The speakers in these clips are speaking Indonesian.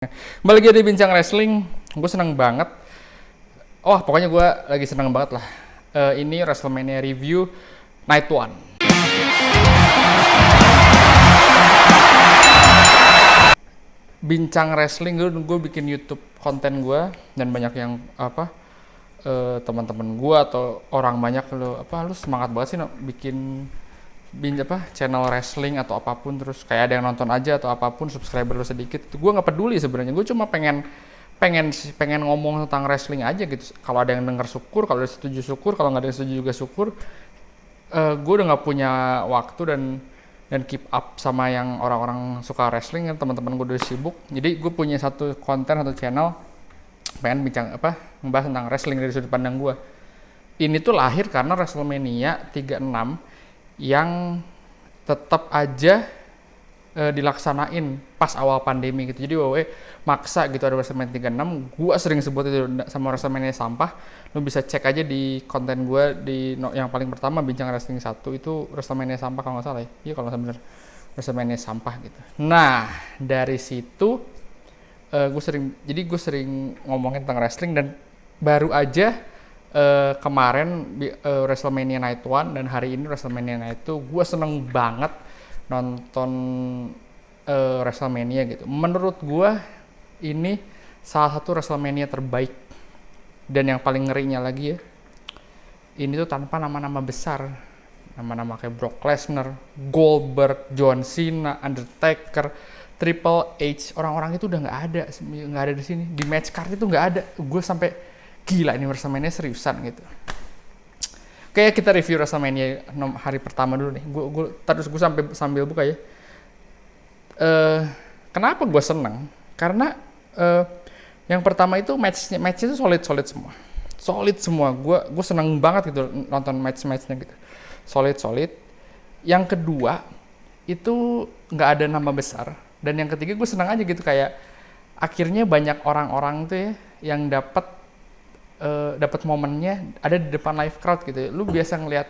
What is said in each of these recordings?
Kembali lagi di Bincang Wrestling, gue seneng banget. Oh, pokoknya gue lagi seneng banget lah. Ini WrestleMania Review Night One. Bincang Wrestling, gue bikin YouTube konten gue dan banyak yang teman-teman gue atau orang banyak lu semangat banget sih bikin channel wrestling atau apapun, terus kayak ada yang nonton aja atau apapun, subscriber lu sedikit. Gue nggak peduli sebenarnya, gue cuma pengen ngomong tentang wrestling aja gitu. Kalau ada yang denger syukur, kalau ada setuju syukur, kalau nggak ada yang setuju juga syukur. Gue udah nggak punya waktu dan keep up sama yang orang-orang suka wrestling kan, teman-teman gue udah sibuk. Jadi gue punya satu konten atau channel pengen ngebahas tentang wrestling dari sudut pandang gue. Ini tuh lahir karena WrestleMania 36 yang tetap aja dilaksanain pas awal pandemi gitu. Jadi WWE maksa gitu ada WrestleMania 36. Gua sering sebut itu sama WrestleMania sampah. Lu bisa cek aja di konten gua yang paling pertama, Bincang Wrestling 1 itu WrestleMania sampah kalau nggak salah ya. Iya kalau nggak bener, WrestleMania sampah gitu. Nah, dari situ gue sering ngomongin tentang wrestling, dan baru aja kemarin WrestleMania Night One dan hari ini WrestleMania Night 2, gue seneng banget nonton WrestleMania gitu. Menurut gue ini salah satu WrestleMania terbaik, dan yang paling ngerinya lagi ya, ini tuh tanpa nama-nama besar, nama-nama kayak Brock Lesnar, Goldberg, John Cena, Undertaker, Triple H, orang-orang itu udah nggak ada di sini, di match card itu nggak ada. Gue sampai gila, ini WrestleMania seriusan gitu. Kayak kita review WrestleMania hari pertama dulu nih. Gue sambil buka ya. Kenapa gue seneng? Karena yang pertama itu match itu solid semua. Gue seneng banget gitu nonton matchnya gitu. Solid. Yang kedua itu nggak ada nama besar. Dan yang ketiga gue seneng aja gitu, kayak akhirnya banyak orang-orang tuh ya yang dapat momennya ada di depan live crowd gitu. Lu biasa ngelihat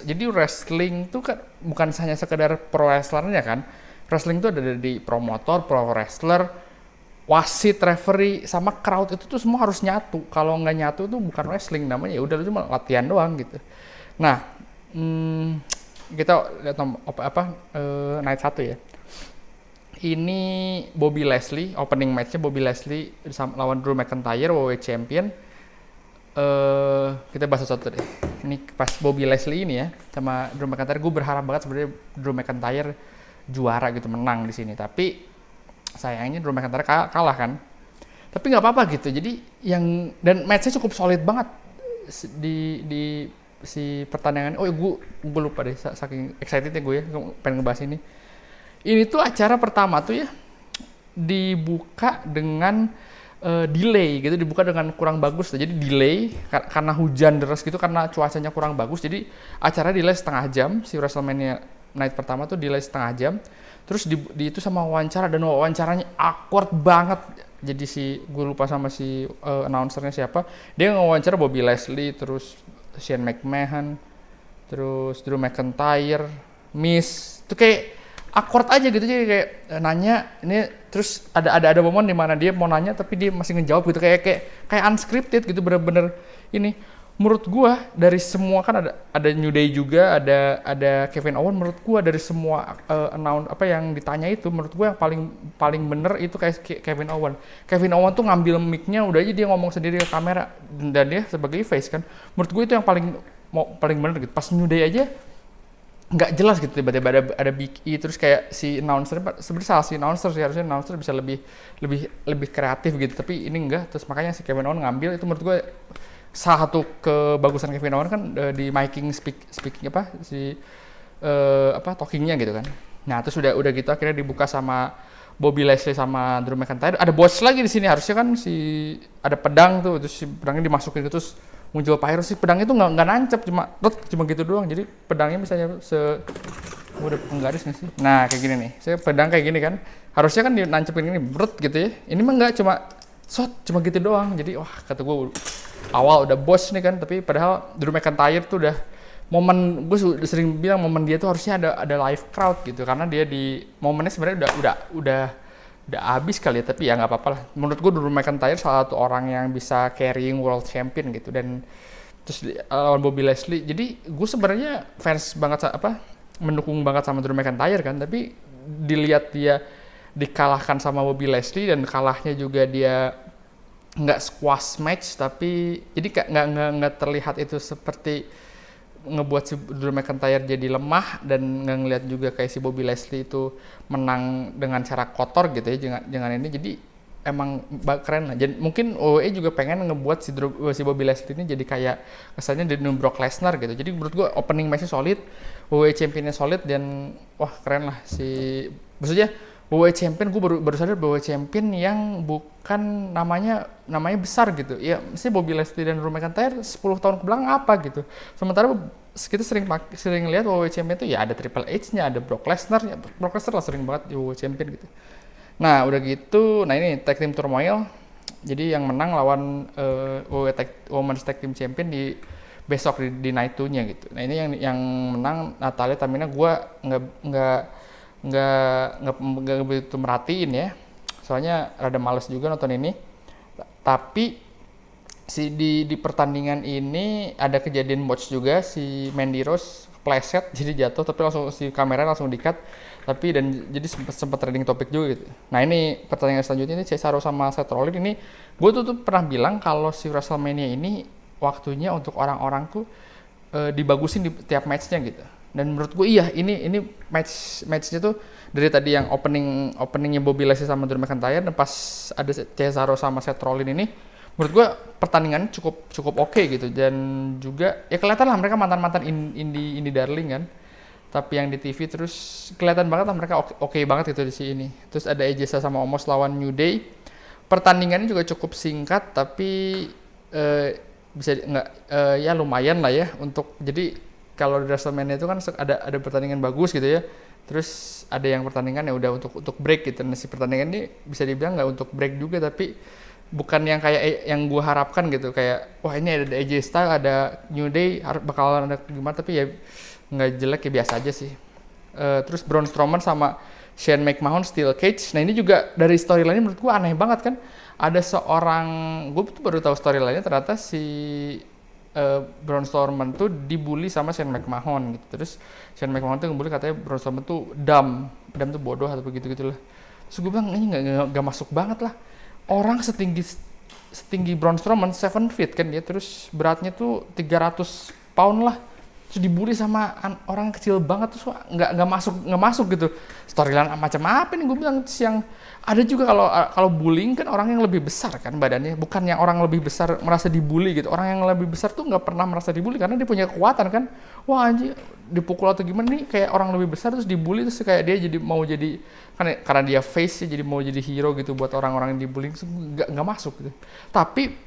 jadi wrestling tuh kan bukan hanya sekedar pro wrestlernya kan. Wrestling tuh ada di promotor, pro wrestler, wasit, referee, sama crowd, itu tuh semua harus nyatu. Kalau nggak nyatu tuh bukan wrestling namanya, ya udah cuma latihan doang gitu. Nah, kita lihat night 1 ya. Ini Bobby Lashley, opening match-nya Bobby Lashley lawan Drew McIntyre, WWE Champion. Kita bahas satu deh. Ini pas Bobby Lashley ini ya sama Drew McIntyre, gue berharap banget sebenarnya Drew McIntyre juara gitu, menang di sini. Tapi sayangnya Drew McIntyre kalah kan. Tapi nggak apa-apa gitu. Jadi dan match-nya cukup solid banget di si pertandingan. Oh, gue lupa deh, saking excitednya gue ya pengen ngebahas ini. Ini tuh acara pertama tuh ya dibuka dengan delay gitu, dibuka dengan kurang bagus. Jadi delay karena hujan deras gitu, karena cuacanya kurang bagus. Jadi acara delay setengah jam. Si WrestleMania Night pertama tuh delay setengah jam. Terus di itu sama wawancara, dan wawancaranya awkward banget. Jadi gue lupa sama si announcernya siapa. Dia ngewawancara Bobby Lashley, terus Shane McMahon, terus Drew McIntyre, Miz. Itu kayak awkward aja gitu, jadi kayak nanya ini, terus ada momen di mana dia mau nanya tapi dia masih ngejawab gitu, kayak unscripted gitu, bener-bener ini. Menurut gua dari semua kan ada New Day juga, ada Kevin Owens. Menurut gua dari semua yang ditanya itu, menurut gua yang paling bener itu kayak Kevin Owens. Kevin Owens tuh ngambil mic-nya, udah aja dia ngomong sendiri ke kamera, dan dia sebagai face kan. Menurut gua itu yang paling bener gitu. Pas New Day aja nggak jelas gitu, tiba-tiba ada Big E, terus kayak si announcer, sebenarnya salah si announcer sih, harusnya announcer bisa lebih kreatif gitu, tapi ini enggak. Terus makanya si Kevin Owens ngambil itu. Menurut gue salah satu kebagusan Kevin Owens kan di speaking talkingnya gitu kan. Nah, terus udah gitu akhirnya dibuka sama Bobby Lashley sama Drew McIntyre. Ada botch lagi di sini, harusnya kan ada pedang tuh, terus si pedangnya dimasukin gitu, terus muncul pyro. Si pedang itu nggak nancep, cuma gitu doang. Jadi pedangnya misalnya udah penggaris nggak sih? Nah, kayak gini nih. Saya pedang kayak gini kan, harusnya kan nancepin ini gitu ya. Ini mah nggak, cuma gitu doang. Jadi wah, kata gue awal udah bos nih kan. Tapi padahal Drew McIntyre tuh udah gue udah sering bilang momen dia tuh harusnya ada live crowd gitu, karena dia di momennya sebenarnya udah udah habis kali ya, tapi ya nggak apa-apa lah. Menurut gue Drew McIntyre salah satu orang yang bisa carrying world champion gitu, dan terus lawan Bobby Lashley. Jadi gue sebenarnya fans banget mendukung banget sama Drew McIntyre kan, tapi dilihat dia dikalahkan sama Bobby Lashley dan kalahnya juga dia nggak squash match, tapi jadi nggak terlihat itu seperti ngebuat si Drew McIntyre jadi lemah, dan nggak ngeliat juga kayak si Bobby Lashley itu menang dengan cara kotor gitu ya, jangan ini. Jadi emang keren lah. Jadi mungkin WWE juga pengen ngebuat si Bobby Lashley ini jadi kayak kesannya di Brock Lesnar gitu. Jadi menurut gue opening match-nya solid, WWE championnya solid, dan wah keren lah maksudnya WWE champion. Gue baru sadar WWE champion yang bukan namanya besar gitu ya. Mesti Bobby Lashley dan Drew McIntyre 10 tahun kebelakang apa gitu. Sementara kita sering lihat WWE champion itu ya ada Triple H-nya, ada Brock Lesnar lah sering banget di WWE champion gitu. Nah udah gitu, nah ini tag team turmoil. Jadi yang menang lawan WWE Women's Tag Team Champion di besok di night 2-nya gitu. Nah ini yang menang Natalia Tamina. Gue nggak begitu merhatiin ya, soalnya rada males juga nonton ini. Tapi di pertandingan ini ada kejadian botch juga, si Mandy Rose kepleset jadi jatuh, tapi langsung si kamera langsung di-cut, tapi dan jadi sempat trending topik juga gitu. Nah ini pertandingan selanjutnya ini Cesaro sama Seth Rollins. Ini gue tuh pernah bilang kalau si WrestleMania ini waktunya untuk orang-orang tuh dibagusin di tiap matchnya gitu. Dan menurut gue iya, ini matchnya tuh dari tadi yang openingnya Bobby Lashley sama Drew McIntyre, dan pas ada Cesaro sama Seth Rollins ini, menurut gue pertandingannya cukup oke gitu. Dan juga ya kelihatan lah mereka mantan indie darling kan, tapi yang di TV terus kelihatan banget lah mereka oke banget gitu di sini. Terus ada AJ Styles sama Omos lawan New Day. Pertandingannya juga cukup singkat, tapi ya lumayan lah ya untuk, jadi kalau di WrestleMania itu kan ada pertandingan bagus gitu ya, terus ada yang pertandingan ya udah untuk break gitu. Nah si pertandingan ini bisa dibilang nggak untuk break juga, tapi bukan yang kayak yang gue harapkan gitu, kayak wah ini ada AJ Styles, ada New Day, bakalan ada gimana, tapi ya nggak jelek ya, biasa aja sih. Terus Braun Strowman sama Shane McMahon Steel Cage. Nah ini juga dari storyline-nya menurut gue aneh banget kan, ada seorang, gue tuh baru tahu storyline-nya, ternyata si Braun Strowman tuh dibully sama Shane McMahon gitu. Terus Shane McMahon tuh ngebully, katanya Braun Strowman tuh dumb tuh bodoh atau begitu-gitulah. Terus gue bilang ini nggak masuk banget lah. Orang setinggi Braun Strowman 7 feet kan dia, terus beratnya tuh 300 pound lah. Terus dibully sama orang kecil banget, terus nggak masuk gitu. Storyline macam apa nih gue bilang. Terus yang ada juga kalau bullying kan orang yang lebih besar kan badannya, bukan yang orang lebih besar merasa dibully gitu. Orang yang lebih besar tuh nggak pernah merasa dibully karena dia punya kekuatan kan. Wah anjir, dipukul atau gimana nih, kayak orang lebih besar terus dibully, terus kayak dia jadi mau jadi kan karena dia face jadi mau jadi hero gitu buat orang-orang yang dibully. Nggak masuk gitu. Tapi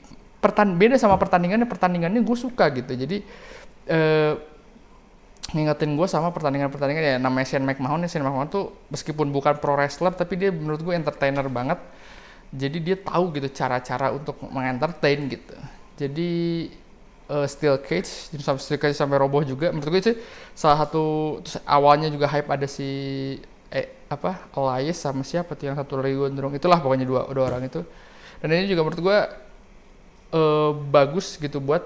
beda sama pertandingannya gue suka gitu. Jadi ngingetin gue sama pertandingan ya, namanya Shane McMahon tuh meskipun bukan pro wrestler, tapi dia menurut gue entertainer banget. Jadi dia tahu gitu cara-cara untuk mengentertain gitu. Jadi Steel Cage sampai roboh juga, menurut gue itu salah satu. Terus awalnya juga hype ada si Elias sama siapa tuh yang satu lagi gondrong, itulah pokoknya dua orang itu. Dan ini juga menurut gue bagus gitu buat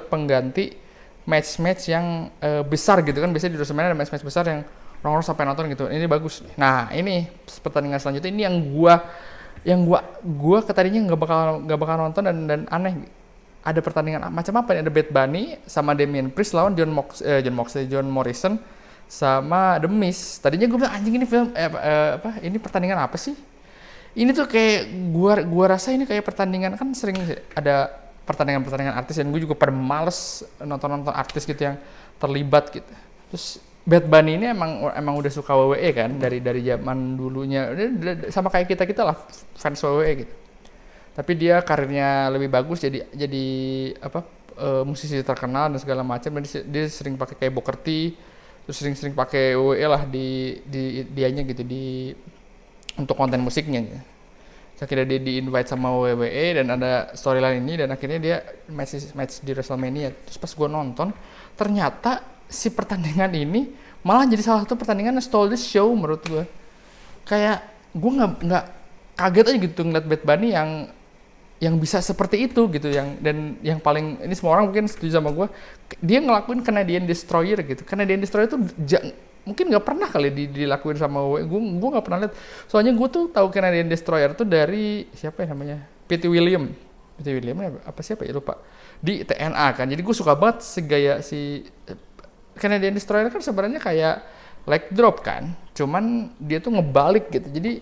pengganti match yang besar gitu kan. Biasanya di WrestleMania ada match besar yang orang-orang sampai nonton gitu. Ini bagus. Nah ini pertandingan selanjutnya ini yang gua tadinya nggak bakal nonton, dan aneh. Ada pertandingan macam apa nih? Ada Bad Bunny sama Damian Priest lawan John Morrison sama The Miz. Tadinya gue bilang anjing ini film ini pertandingan apa sih? Ini tuh kayak gua rasa ini kayak pertandingan, kan sering ada pertandingan artis, dan gue juga pada males nonton artis gitu yang terlibat gitu. Terus Bad Bunny ini emang udah suka WWE kan dari zaman dulunya, sama kayak kita lah fans WWE gitu. Tapi dia karirnya lebih bagus, jadi musisi terkenal dan segala macam. Dan dia sering pakai kayak Booker T, terus sering pakai WWE lah di dianya gitu untuk konten musiknya gitu. Akhirnya dia di-invite sama WWE dan ada storyline ini, dan akhirnya dia match di WrestleMania. Terus pas gue nonton, ternyata si pertandingan ini malah jadi salah satu pertandingan yang stole the show menurut gue. Kayak gue nggak kaget aja gitu ngeliat Bad Bunny yang bisa seperti itu gitu, dan yang paling ini semua orang mungkin setuju sama gue, dia ngelakuin Canadian Destroyer gitu. Canadian Destroyer itu mungkin nggak pernah kali dilakuin sama gue nggak pernah lihat. Soalnya gue tuh tahu Canadian Destroyer tuh dari siapa ya namanya, Pete Williams apa siapa ya lupa, di TNA kan. Jadi gue suka banget gaya si Canadian Destroyer kan sebenarnya kayak leg drop kan, cuman dia tuh ngebalik gitu. Jadi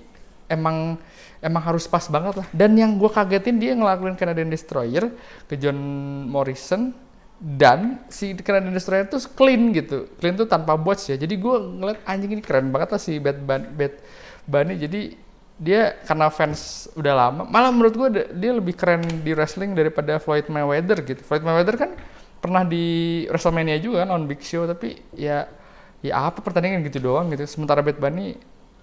emang harus pas banget lah. Dan yang gue kagetin, dia ngelakuin Canadian Destroyer ke John Morrison, dan si Canadian Destroyer tuh clean gitu, clean tuh tanpa botch ya. Jadi gue ngeliat anjing ini keren banget lah si Bad Bunny. Jadi dia karena fans udah lama, malah menurut gue dia lebih keren di wrestling daripada Floyd Mayweather gitu. Floyd Mayweather kan pernah di WrestleMania juga kan, on Big Show, tapi ya apa pertandingan gitu doang gitu. Sementara Bad Bunny,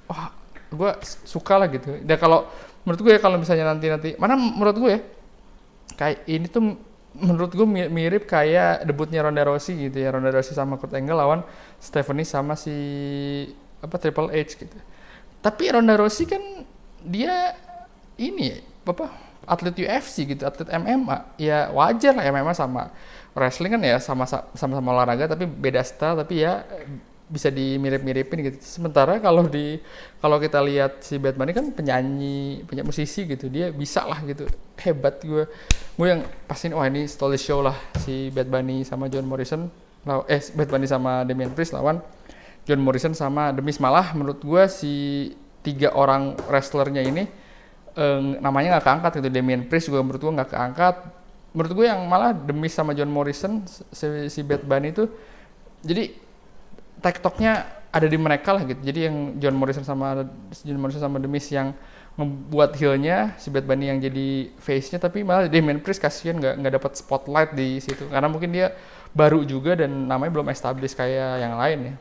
wah gue suka lah gitu. Dan kalau menurut gue ya, kalau misalnya nanti mana menurut gue ya, kayak ini tuh menurut gue mirip kayak debutnya Ronda Rousey gitu ya. Ronda Rousey sama Kurt Angle lawan Stephanie sama si Triple H gitu. Tapi Ronda Rousey kan dia ini atlet UFC gitu, atlet MMA. Ya wajar lah, MMA sama wrestling kan ya sama-sama olahraga tapi beda style, tapi ya bisa dimirip-miripin gitu. Sementara kalau kita lihat si Bad Bunny kan penyanyi musisi gitu, dia bisa lah gitu, hebat. Gue yang pastiin wah ini stole the show lah si Bad Bunny sama John Morrison, Bad Bunny sama Damian Priest lawan John Morrison sama The Miz. Malah menurut gue si 3 orang wrestlernya ini namanya nggak keangkat gitu. Damian Priest juga menurut gue nggak keangkat. Menurut gue yang malah The Miz sama John Morrison, si Bad Bunny itu, jadi TikToknya ada di mereka lah gitu. Jadi yang John Morrison sama The Miz yang ngebuat heel-nya, si Bad Bunny yang jadi face-nya, tapi malah Damian Priest kasihan nggak dapat spotlight di situ karena mungkin dia baru juga dan namanya belum established kayak yang lain ya.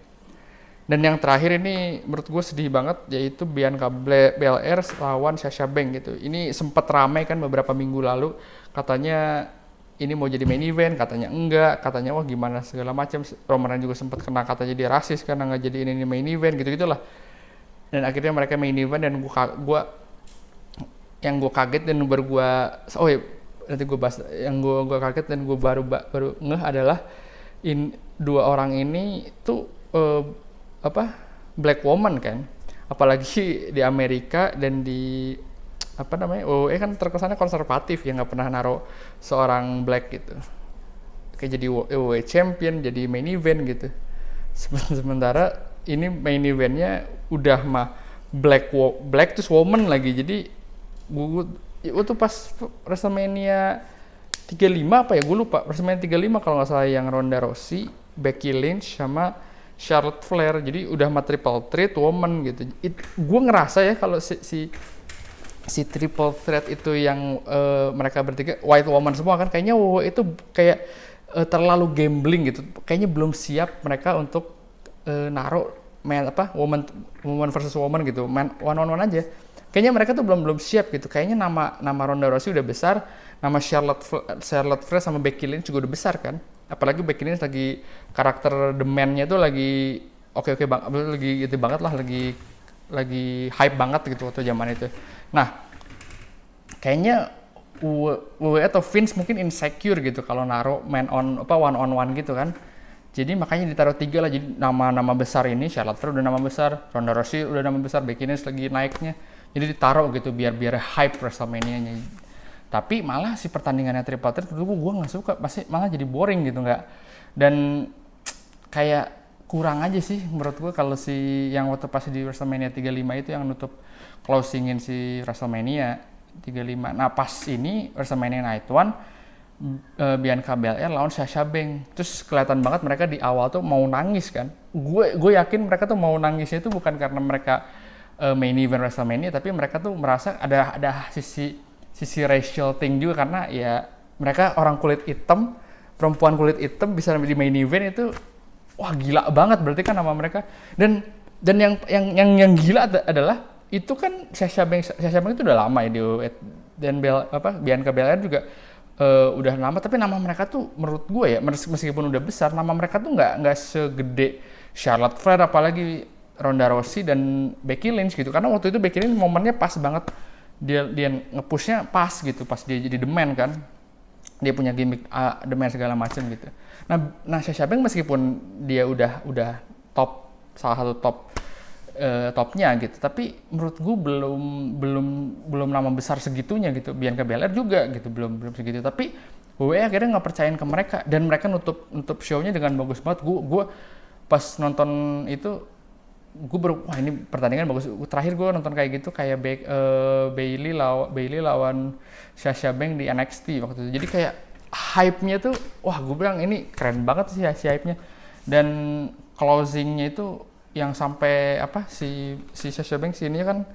Dan yang terakhir ini menurut gue sedih banget, yaitu Bianca Belair lawan Sasha Banks gitu. Ini sempat ramai kan beberapa minggu lalu, katanya ini mau jadi main event, katanya enggak, katanya wah gimana segala macam. Roman Reigns juga sempat kena katanya dia rasis karena nggak jadi ini main event gitu-gitulah. Dan akhirnya mereka main event, dan gue kaget dan baru gue nanti gue bahas. Yang gue kaget dan gue baru ngeh adalah dua orang ini tuh black woman kan, apalagi di Amerika dan di WWE kan terkesannya konservatif ya, nggak pernah naruh seorang black gitu kayak jadi WWE champion, jadi main event gitu. Sementara ini main eventnya udah mah black terus woman lagi. Jadi gue tuh pas WrestleMania 35 apa ya, gue lupa, WrestleMania 35 kalau nggak salah, yang Ronda Rousey, Becky Lynch sama Charlotte Flair, jadi udah mah triple threat woman gitu. Gue ngerasa ya kalau si triple threat itu yang mereka bertiga white woman semua kan, kayaknya itu kayak terlalu gambling gitu. Kayaknya belum siap mereka untuk naruh woman versus woman gitu, one on one aja. Kayaknya mereka tuh belum siap gitu. Kayaknya nama Ronda Rousey udah besar, nama Charlotte Flair sama Becky Lynch juga udah besar kan. Apalagi Becky Lynch lagi karakter The Man-nya tuh lagi oke banget, lagi gitu banget lah, lagi hype banget gitu waktu zaman itu. Nah, kayaknya WWE atau Vince mungkin insecure gitu kalau naruh one on one gitu kan. Jadi makanya ditaruh 3 lah. Jadi nama besar ini, Charlotte Flair udah nama besar, Ronda Rousey udah nama besar, Becky Lynch lagi naiknya. Jadi ditaruh gitu biar hype WrestleMania-nya. Tapi malah si pertandingannya triple threat gue nggak suka, malah jadi boring gitu, nggak, dan kayak kurang aja sih menurut gue kalau si yang waktu pas di WrestleMania 35 itu yang nutup closingin si WrestleMania 35. Nah pas ini WrestleMania Night 1, Bianca Belair lawan Sasha Banks, terus kelihatan banget mereka di awal tuh mau nangis kan. Gue yakin mereka tuh mau nangisnya itu bukan karena mereka main event WrestleMania, tapi mereka tuh merasa ada sisi racial thing juga, karena ya mereka orang kulit hitam, perempuan kulit hitam bisa di main event itu, wah gila banget berarti kan nama mereka. Dan yang gila adalah itu kan Sasha Banks itu udah lama ya di WWE, dan Bianca Belair juga udah lama, tapi nama mereka tuh menurut gue ya, meskipun udah besar, nama mereka tuh nggak segede Charlotte Flair, apalagi Ronda Rousey dan Becky Lynch gitu, karena waktu itu Becky Lynch momennya pas banget, dia nge-pushnya pas gitu, pas dia jadi The Man kan, dia punya gimmick The Man segala macam gitu. Nah Sasha Banks meskipun dia udah top, salah satu topnya gitu, tapi menurut gue belum nama besar segitunya gitu. Bianca Belair juga gitu belum segitu, tapi WWE akhirnya nggak percayain ke mereka, dan mereka nutup show-nya dengan bagus banget. Gue pas nonton itu gue wah ini pertandingan bagus. Terakhir gue nonton kayak gitu kayak Bayley lawan Sasha Banks di NXT waktu itu. Jadi kayak hype-nya tuh wah gue bilang ini keren banget sih si hype-nya, dan closing-nya itu yang sampai si Sasha Banks ini kan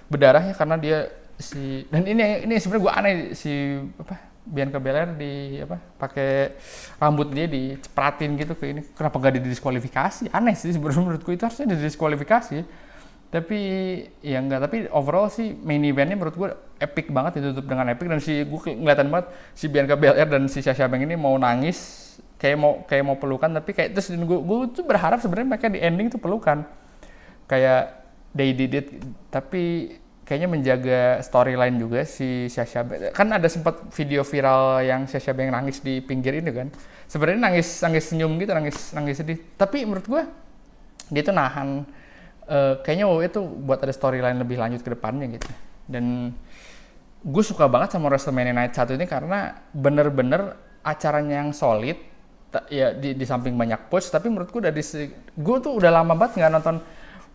berdarahnya karena dia dan ini sebenarnya gue aneh si Bianca Belair pakai rambut dia dicepratin gitu ke ini, kenapa gak didiskualifikasi? Aneh sih sebenarnya menurutku, itu harusnya didiskualifikasi. Tapi ya enggak, tapi overall sih main eventnya menurut gue epic banget, ditutup dengan epic, dan gue kelihatan banget si Bianca Belair dan si Sasha Banks ini mau nangis, kayak mau pelukan, tapi kayak terus gue tuh berharap sebenarnya mereka di ending tuh pelukan kayak they did it, tapi kayaknya menjaga storyline juga si Sasha Banks. Kan ada sempat video viral yang Sasha Banks nangis di pinggir ini kan. Sebenarnya nangis senyum gitu, nangis sedih. Tapi menurut gue dia tuh nahan. Kayaknya WWE itu buat ada storyline lebih lanjut ke depannya gitu. Dan gue suka banget sama WrestleMania Night 1 ini karena bener-bener acaranya yang solid. Ya di samping banyak push, tapi menurutku gue tuh udah lama banget nggak nonton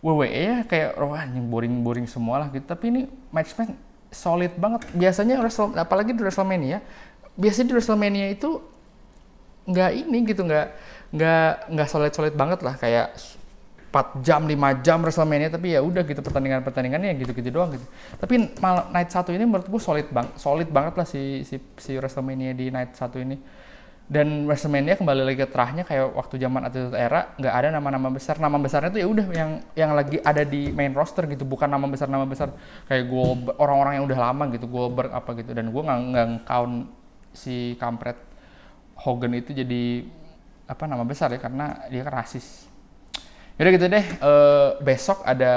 WWE ya, kayak wah anjing boring semua lah gitu. Tapi ini match solid banget. Biasanya apalagi di WrestleMania, biasanya di WrestleMania itu nggak ini gitu, nggak solid banget lah, kayak 4 jam 5 jam WrestleMania, tapi ya udah gitu pertandingannya gitu doang gitu. Tapi Night 1 ini menurut gue solid banget lah si WrestleMania di Night 1 ini. Dan WrestleMania kembali lagi ke terahnya kayak waktu zaman Attitude Era, nggak ada nama-nama besar. Nama besarnya tuh ya udah yang lagi ada di main roster gitu, bukan nama besar kayak orang-orang yang udah lama gitu, Goldberg apa gitu. Dan gue nggak count si kampret Hogan itu jadi nama besar ya, karena dia kan rasis. Yaudah gitu deh, besok ada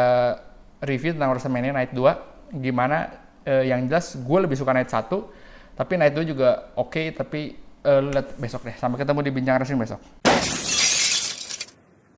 review tentang WrestleMania Night 2 gimana. Yang jelas gue lebih suka Night 1, tapi Night 2 juga oke, tapi lihat besok deh. Sampai ketemu di Bincang Wrestling besok.